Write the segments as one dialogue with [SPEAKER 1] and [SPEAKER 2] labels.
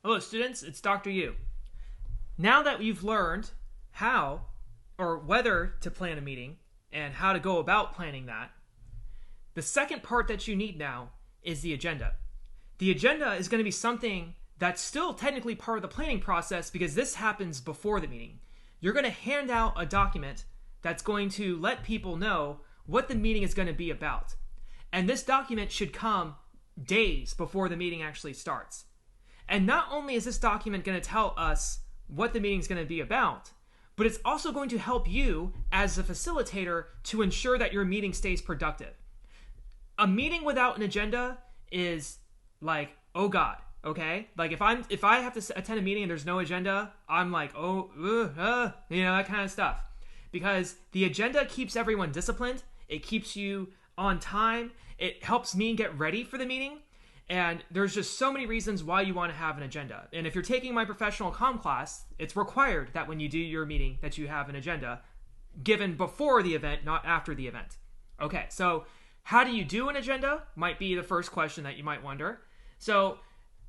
[SPEAKER 1] Hello students, it's Dr. Yu. Now that you've learned how or whether to plan a meeting and how to go about planning that, the second part that you need now is the agenda. The agenda is going to be something that's still technically part of the planning process because this happens before the meeting. You're going to hand out a document that's going to let people know what the meeting is going to be about. And this document should come days before the meeting actually starts. And not only is this document going to tell us what the meeting is going to be about, but it's also going to help you as a facilitator to ensure that your meeting stays productive. A meeting without an agenda is like, oh God, okay? Like if I have to attend a meeting and there's no agenda, I'm like, that kind of stuff. Because the agenda keeps everyone disciplined, it keeps you on time, it helps me get ready for the meeting. And there's just so many reasons why you want to have an agenda. And if you're taking my professional comm class, it's required that when you do your meeting that you have an agenda given before the event, not after the event. Okay, so how do you do an agenda? Might be the first question that you might wonder. So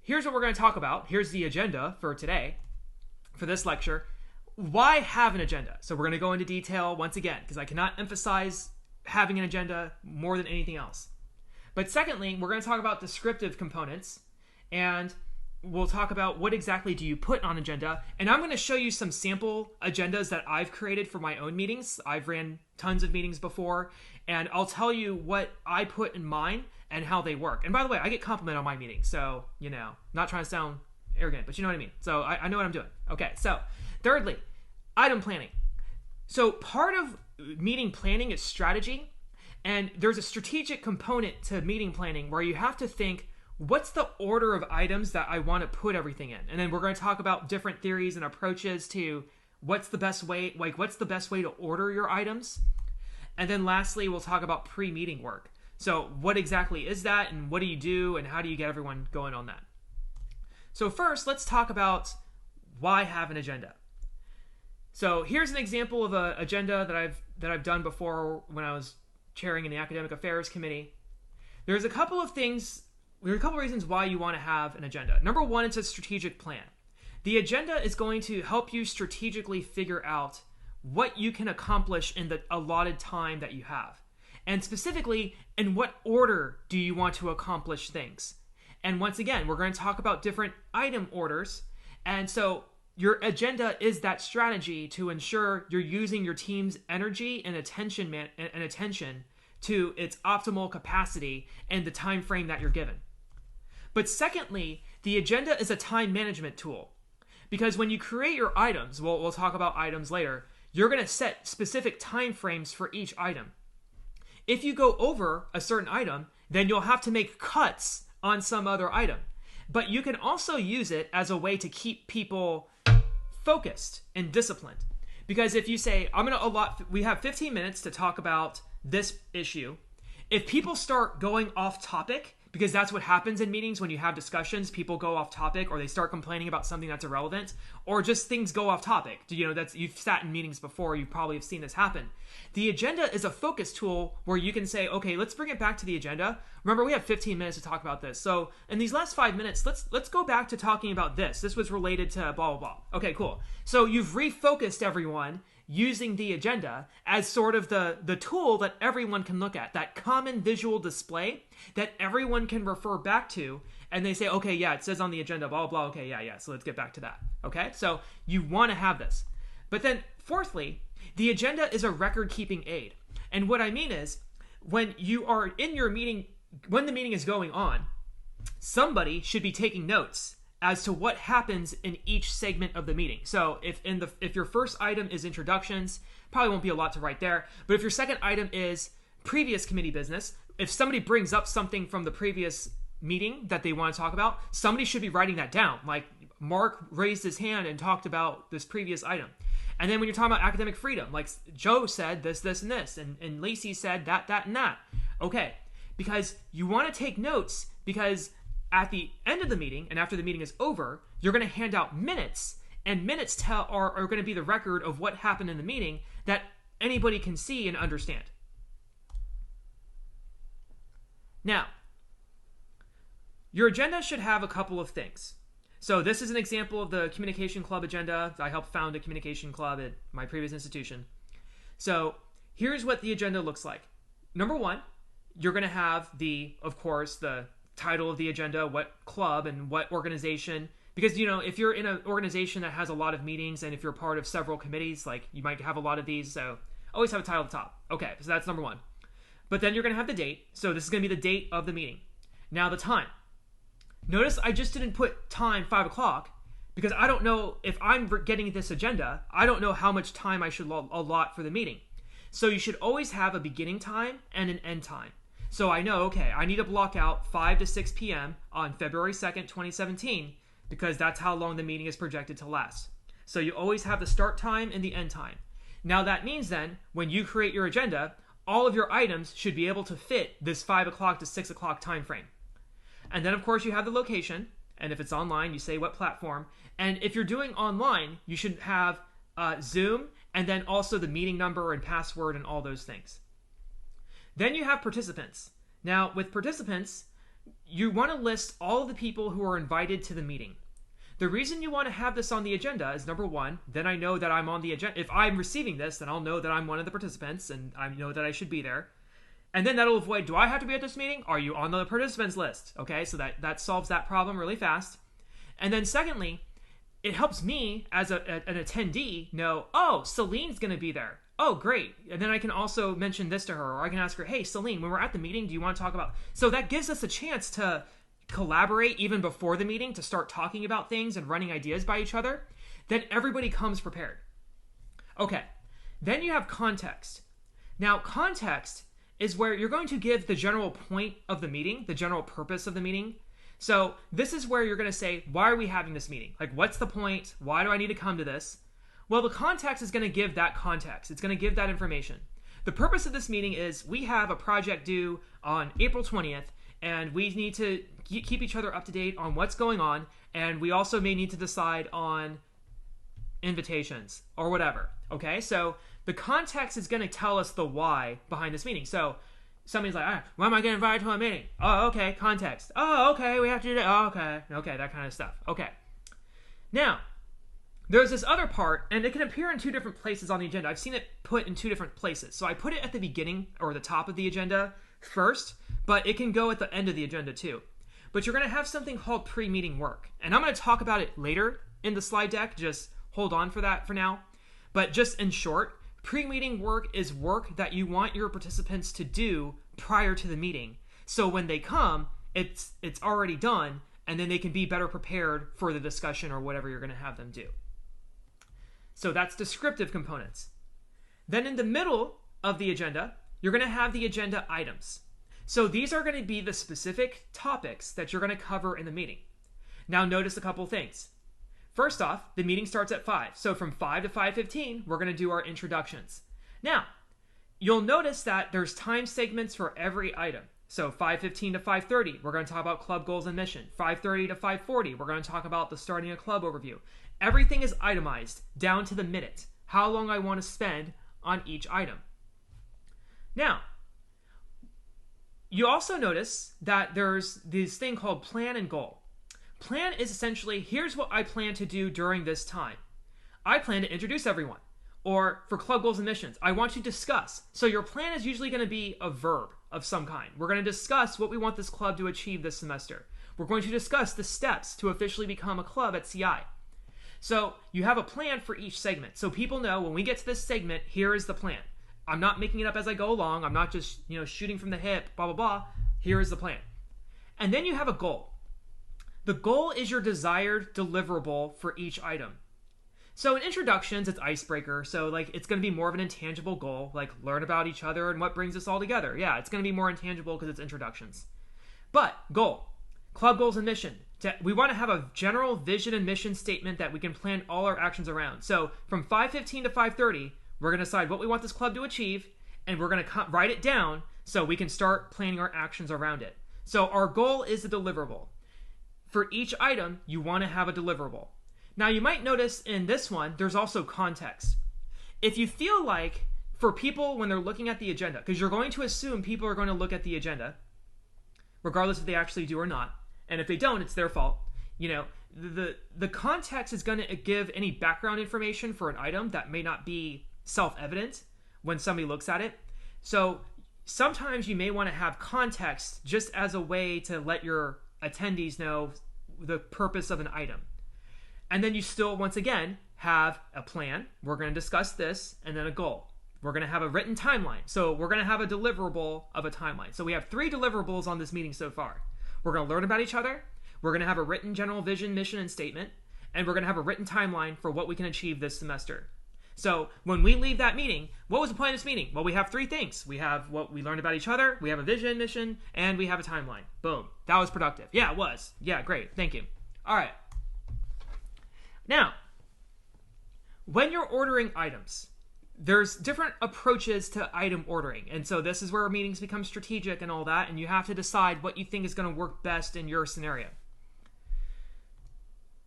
[SPEAKER 1] here's what we're going to talk about. Here's the agenda for today, for this lecture. Why have an agenda? So we're going to go into detail once again, because I cannot emphasize having an agenda more than anything else. But secondly, we're going to talk about descriptive components, and we'll talk about what exactly do you put on agenda. And I'm going to show you some sample agendas that I've created for my own meetings. I've ran tons of meetings before, and I'll tell you what I put in mine and how they work. And by the way, I get complimented on my meetings, so, not trying to sound arrogant, but you know what I mean. So I know what I'm doing. Okay, so thirdly, item planning. So part of meeting planning is strategy. And there's a strategic component to meeting planning where you have to think, what's the order of items that I want to put everything in? And then we're going to talk about different theories and approaches to what's the best way to order your items. And then lastly, we'll talk about pre-meeting work. So what exactly is that, and what do you do, and how do you get everyone going on that? So first, let's talk about why have an agenda. So here's an example of an agenda that I've done before when I was chairing in the Academic Affairs Committee. There's a couple of reasons why you want to have an agenda. Number one, it's a strategic plan. The agenda is going to help you strategically figure out what you can accomplish in the allotted time that you have. And specifically, in what order do you want to accomplish things? And once again, we're going to talk about different item orders. And so your agenda is that strategy to ensure you're using your team's energy and attention to its optimal capacity and the time frame that you're given. But secondly, the agenda is a time management tool. Because when you create your items, we'll talk about items later, you're going to set specific time frames for each item. If you go over a certain item, then you'll have to make cuts on some other item. But you can also use it as a way to keep people focused and disciplined. Because if you say, we have 15 minutes to talk about this issue, if people start going off topic, because that's what happens in meetings when you have discussions, people go off topic or they start complaining about something that's irrelevant, or just things go off topic. You've sat in meetings before, you probably have seen this happen. The agenda is a focus tool where you can say, okay, let's bring it back to the agenda. Remember, we have 15 minutes to talk about this. So in these last 5 minutes, let's go back to talking about this. This was related to blah, blah, blah. Okay, cool. So you've refocused everyone using the agenda as sort of the tool that everyone can look at, that common visual display that everyone can refer back to, and they say, okay, yeah, it says on the agenda, blah, blah, okay, yeah, so let's get back to that, okay? So you want to have this. But then fourthly, the agenda is a record-keeping aid. And what I mean is, when you are in your meeting, when the meeting is going on, somebody should be taking notes as to what happens in each segment of the meeting. So if your first item is introductions, probably won't be a lot to write there. But if your second item is previous committee business, if somebody brings up something from the previous meeting that they want to talk about, somebody should be writing that down. Like Mark raised his hand and talked about this previous item. And then when you're talking about academic freedom, like Joe said this, and this, and Lacey said that, and that. Okay, because you want to take notes, because at the end of the meeting, and after the meeting is over, you're going to hand out minutes, and minutes are going to be the record of what happened in the meeting that anybody can see and understand. Now, your agenda should have a couple of things. So this is an example of the communication club agenda. I helped found a communication club at my previous institution. So here's what the agenda looks like. Number one, you're going to have of course, the title of the agenda, what club and what organization. Because, if you're in an organization that has a lot of meetings and if you're part of several committees, like you might have a lot of these. So always have a title at the top. Okay, so that's number one. But then you're going to have the date. So this is going to be the date of the meeting. Now the time. Notice I just didn't put time 5 o'clock because I don't know if I'm getting this agenda. I don't know how much time I should allot for the meeting. So you should always have a beginning time and an end time. So I know, okay, I need to block out 5 to 6 p.m. on February 2nd, 2017, because that's how long the meeting is projected to last. So you always have the start time and the end time. Now that means then, when you create your agenda, all of your items should be able to fit this 5 o'clock to 6 o'clock time frame. And then of course you have the location, and if it's online, you say what platform. And if you're doing online, you should have Zoom, and then also the meeting number and password and all those things. Then you have participants. Now with participants, you want to list all of the people who are invited to the meeting. The reason you want to have this on the agenda is number one, then I know that I'm on the agenda. If I'm receiving this, then I'll know that I'm one of the participants and I know that I should be there. And then that'll avoid, do I have to be at this meeting? Are you on the participants list? Okay, so that solves that problem really fast. And then secondly, it helps me as an attendee know, oh, Celine's going to be there. Oh, great. And then I can also mention this to her, or I can ask her, hey, Celine, when we're at the meeting, do you want to talk about... So that gives us a chance to collaborate even before the meeting, to start talking about things and running ideas by each other. Then everybody comes prepared. Okay, then you have context. Now, context is where you're going to give the general point of the meeting, the general purpose of the meeting. So this is where you're going to say, why are we having this meeting? Like, what's the point? Why do I need to come to this? Well, the context is going to give that context. It's going to give that information. The purpose of this meeting is we have a project due on April 20th, and we need to keep each other up to date on what's going on, and we also may need to decide on invitations or whatever. Okay, so the context is going to tell us the why behind this meeting. So somebody's like, all right, why am I getting invited to a meeting? Oh, okay, context. Oh, okay, we have to do that. Oh, okay, that kind of stuff. Okay. Now, there's this other part, and it can appear in two different places on the agenda. I've seen it put in two different places. So I put it at the beginning or the top of the agenda first, but it can go at the end of the agenda too. But you're going to have something called pre-meeting work. And I'm going to talk about it later in the slide deck. Just hold on for that for now. But just in short, pre-meeting work is work that you want your participants to do prior to the meeting. So when they come, it's already done, and then they can be better prepared for the discussion or whatever you're going to have them do. So that's descriptive components. Then in the middle of the agenda, you're going to have the agenda items. So these are going to be the specific topics that you're going to cover in the meeting. Now notice a couple things. First off, the meeting starts at 5. So from 5 to 5:15, we're going to do our introductions. Now, you'll notice that there's time segments for every item. So 5:15 to 5:30, we're going to talk about club goals and mission. 5:30 to 5:40, we're going to talk about the starting a club overview. Everything is itemized down to the minute, how long I want to spend on each item. Now, you also notice that there's this thing called plan and goal. Plan is essentially, here's what I plan to do during this time. I plan to introduce everyone. Or for club goals and missions, I want to discuss. So your plan is usually going to be a verb of some kind. We're going to discuss what we want this club to achieve this semester. We're going to discuss the steps to officially become a club at CI. So you have a plan for each segment. So people know when we get to this segment, here is the plan. I'm not making it up as I go along. I'm not just, shooting from the hip, blah, blah, blah. Here is the plan. And then you have a goal. The goal is your desired deliverable for each item. So in introductions, it's icebreaker. So it's going to be more of an intangible goal, like learn about each other and what brings us all together. Yeah, it's going to be more intangible because it's introductions. But goal, club goals and mission. We want to have a general vision and mission statement that we can plan all our actions around. So from 5:15 to 5:30, we're going to decide what we want this club to achieve, and we're going to write it down so we can start planning our actions around it. So our goal is the deliverable. For each item, you want to have a deliverable. Now you might notice in this one, there's also context. If you feel like for people when they're looking at the agenda, because you're going to assume people are going to look at the agenda, regardless if they actually do or not, and if they don't, it's their fault. The context is going to give any background information for an item that may not be self-evident when somebody looks at it. So sometimes you may want to have context just as a way to let your attendees know the purpose of an item. And then you still, once again, have a plan. We're going to discuss this, and then a goal. We're going to have a written timeline. So we're going to have a deliverable of a timeline. So we have 3 deliverables on this meeting so far. We're going to learn about each other. We're going to have a written general vision, mission, and statement. And we're going to have a written timeline for what we can achieve this semester. So when we leave that meeting, what was the point of this meeting? Well, we have 3 things. We have what we learned about each other. We have a vision, mission, and we have a timeline. Boom. That was productive. Yeah, it was. Yeah, great. Thank you. All right. Now, when you're ordering items, there's different approaches to item ordering. And so this is where meetings become strategic and all that, and you have to decide what you think is going to work best in your scenario.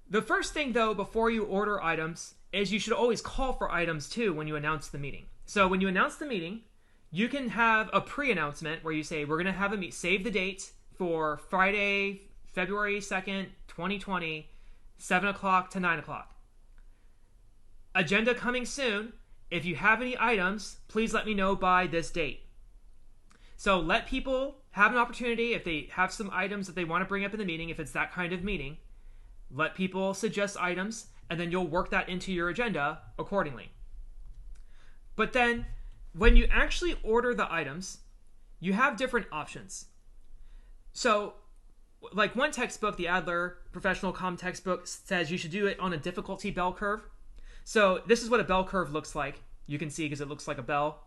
[SPEAKER 1] The first thing, though, before you order items is you should always call for items, too, when you announce the meeting. So when you announce the meeting, you can have a pre-announcement where you say, we're going to have a save the date for Friday, February 2nd, 2020, 7 o'clock to 9 o'clock. Agenda coming soon. If you have any items, please let me know by this date. So let people have an opportunity, if they have some items that they want to bring up in the meeting, if it's that kind of meeting, let people suggest items, and then you'll work that into your agenda accordingly. But then, when you actually order the items, you have different options. So, like one textbook, the Adler Professional Comm textbook, says you should do it on a difficulty bell curve. So this is what a bell curve looks like. You can see because it looks like a bell.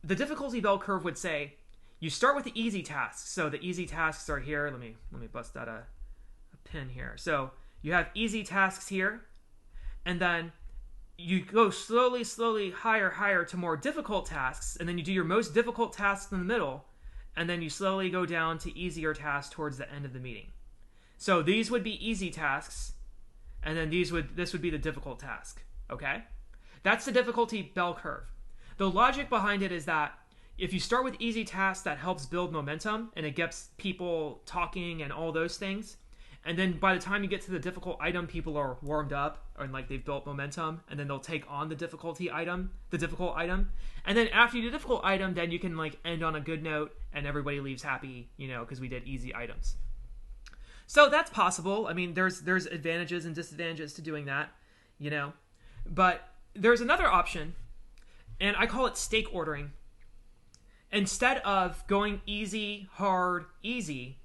[SPEAKER 1] The difficulty bell curve would say, you start with the easy tasks. So the easy tasks are here. Let me bust out a pin here. So you have easy tasks here. And then you go slowly, higher to more difficult tasks. And then you do your most difficult tasks in the middle. And then you slowly go down to easier tasks towards the end of the meeting. So these would be easy tasks. And then this would be the difficult task. Okay? That's the difficulty bell curve. The logic behind it is that if you start with easy tasks, that helps build momentum and it gets people talking and all those things. And then by the time you get to the difficult item, people are warmed up and like they've built momentum, and then they'll take on the difficult item. And then after you do the difficult item, then you can like end on a good note and everybody leaves happy, because we did easy items. So that's possible. I mean, there's advantages and disadvantages to doing that, But there's another option, and I call it stake ordering. Instead of going easy, hard, easy,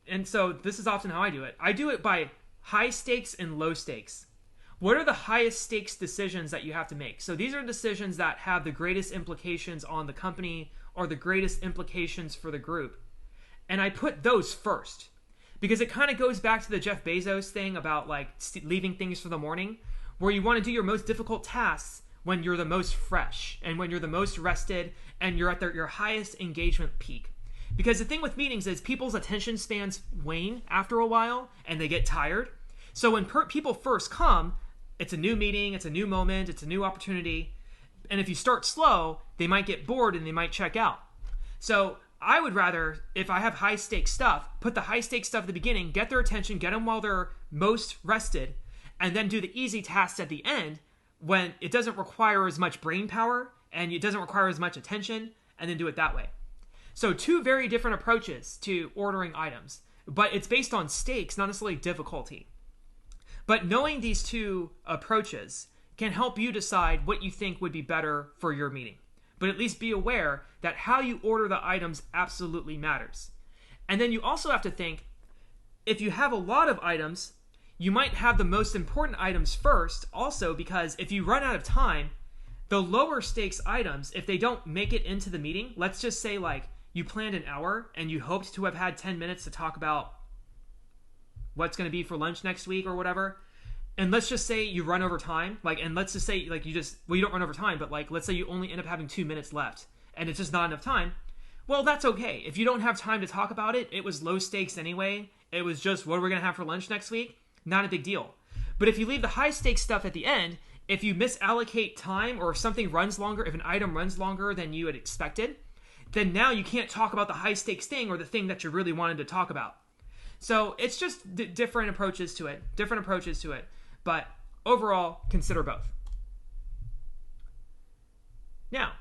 [SPEAKER 1] and so this is often how I do it. I do it by high stakes and low stakes. What are the highest stakes decisions that you have to make? So these are decisions that have the greatest implications on the company or the greatest implications for the group. And I put those first because it kind of goes back to the Jeff Bezos thing about like leaving things for the morning, where you want to do your most difficult tasks when you're the most fresh and when you're the most rested and you're at your highest engagement peak. Because the thing with meetings is people's attention spans wane after a while and they get tired. So when people first come, it's a new meeting, it's a new moment, it's a new opportunity. And if you start slow, they might get bored and they might check out. So I would rather, if I have high stakes stuff, put the high stakes stuff at the beginning, get their attention, get them while they're most rested, and then do the easy tasks at the end when it doesn't require as much brain power and it doesn't require as much attention, and then do it that way. So 2 very different approaches to ordering items, but it's based on stakes, not necessarily difficulty. But knowing these 2 approaches can help you decide what you think would be better for your meeting. But at least be aware that how you order the items absolutely matters. And then you also have to think, if you have a lot of items, you might have the most important items first, also because if you run out of time, the lower stakes items, if they don't make it into the meeting, let's just say like you planned an hour and you hoped to have had 10 minutes to talk about what's going to be for lunch next week or whatever. And let's just say you run over time, and let's just say like you don't run over time, but like let's say you only end up having 2 minutes left and it's just not enough time. Well, that's okay. If you don't have time to talk about it, it was low stakes anyway. It was just what are we going to have for lunch next week? Not a big deal. But if you leave the high stakes stuff at the end, if you misallocate time or if something runs longer, if an item runs longer than you had expected, then now you can't talk about the high stakes thing or the thing that you really wanted to talk about. So it's just different approaches to it, but overall, consider both. Now,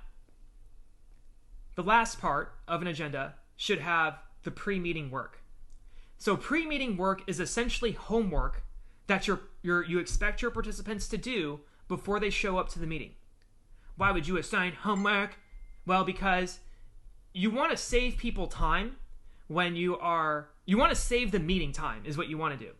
[SPEAKER 1] the last part of an agenda should have the pre-meeting work. So pre-meeting work is essentially homework that you expect your participants to do before they show up to the meeting. Why would you assign homework? Well, because you want to save people time when you want to save the meeting time is what you want to do.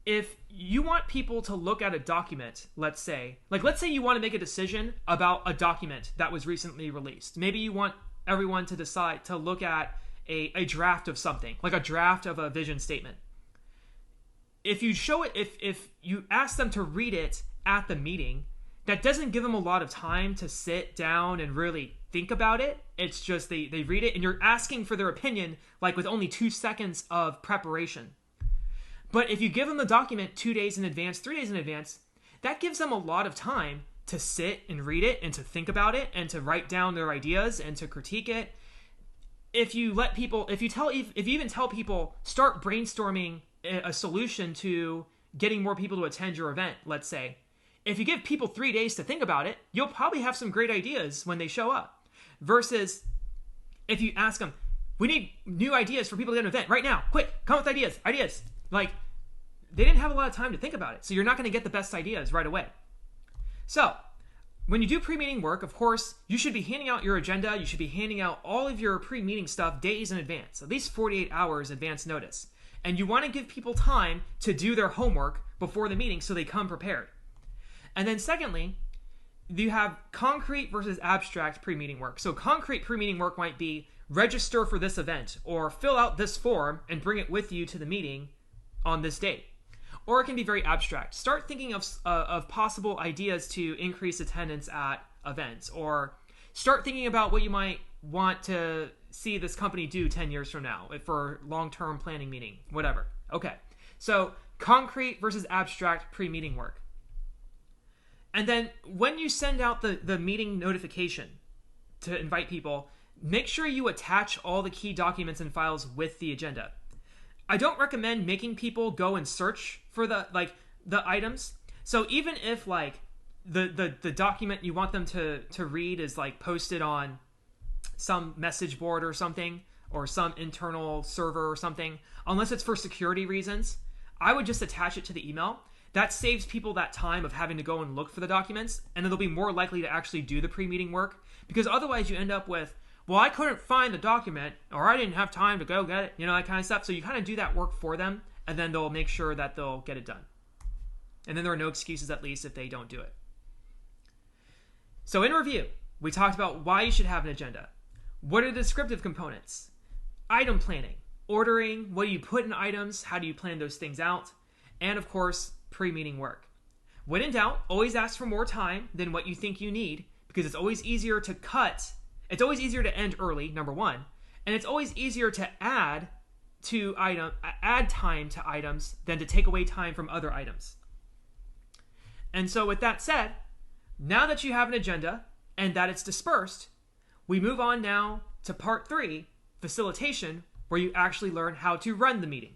[SPEAKER 1] If you want people to look at a document, let's say you want to make a decision about a document that was recently released. Maybe you want everyone to decide to look at a draft of something, like a draft of a vision statement. If you show it, if you ask them to read it at the meeting, that doesn't give them a lot of time to sit down and really think about it. It's just they read it and you're asking for their opinion, like with only 2 seconds of preparation. But if you give them the document 2 days in advance, 3 days in advance, that gives them a lot of time to sit and read it and to think about it and to write down their ideas and to critique it. If you even tell people, start brainstorming a solution to getting more people to attend your event, let's say. If you give people 3 days to think about it, you'll probably have some great ideas when they show up. Versus if you ask them, we need new ideas for people to get an event right now. Quick, come up with ideas. Like, they didn't have a lot of time to think about it. So you're not going to get the best ideas right away. So when you do pre-meeting work, of course, you should be handing out your agenda. You should be handing out all of your pre-meeting stuff days in advance, at least 48 hours advance notice. And you want to give people time to do their homework before the meeting so they come prepared. And then secondly, you have concrete versus abstract pre-meeting work. So concrete pre-meeting work might be register for this event or fill out this form and bring it with you to the meeting on this date. Or it can be very abstract. Start thinking of possible ideas to increase attendance at events, or start thinking about what you might want to see this company do 10 years from now for long-term planning meeting, whatever. Okay, so concrete versus abstract pre-meeting work. And then when you send out the meeting notification to invite people, make sure you attach all the key documents and files with the agenda. I don't recommend making people go and search for the items. So even if like the document you want them to read is like posted on some message board or something, or some internal server or something, unless it's for security reasons, I would just attach it to the email. That saves people that time of having to go and look for the documents, and then they'll be more likely to actually do the pre-meeting work, because otherwise you end up with, well, I couldn't find the document, or I didn't have time to go get it, that kind of stuff. So you kind of do that work for them, and then they'll make sure that they'll get it done. And then there are no excuses, at least, if they don't do it. So in review, we talked about why you should have an agenda. What are the descriptive components? Item planning, ordering, what do you put in items, how do you plan those things out, and of course, pre-meeting work. When in doubt, always ask for more time than what you think you need, because it's always easier to end early, number one, and it's always easier to add time to items than to take away time from other items. And so with that said, now that you have an agenda and that it's dispersed, we move on now to part 3, facilitation, where you actually learn how to run the meeting.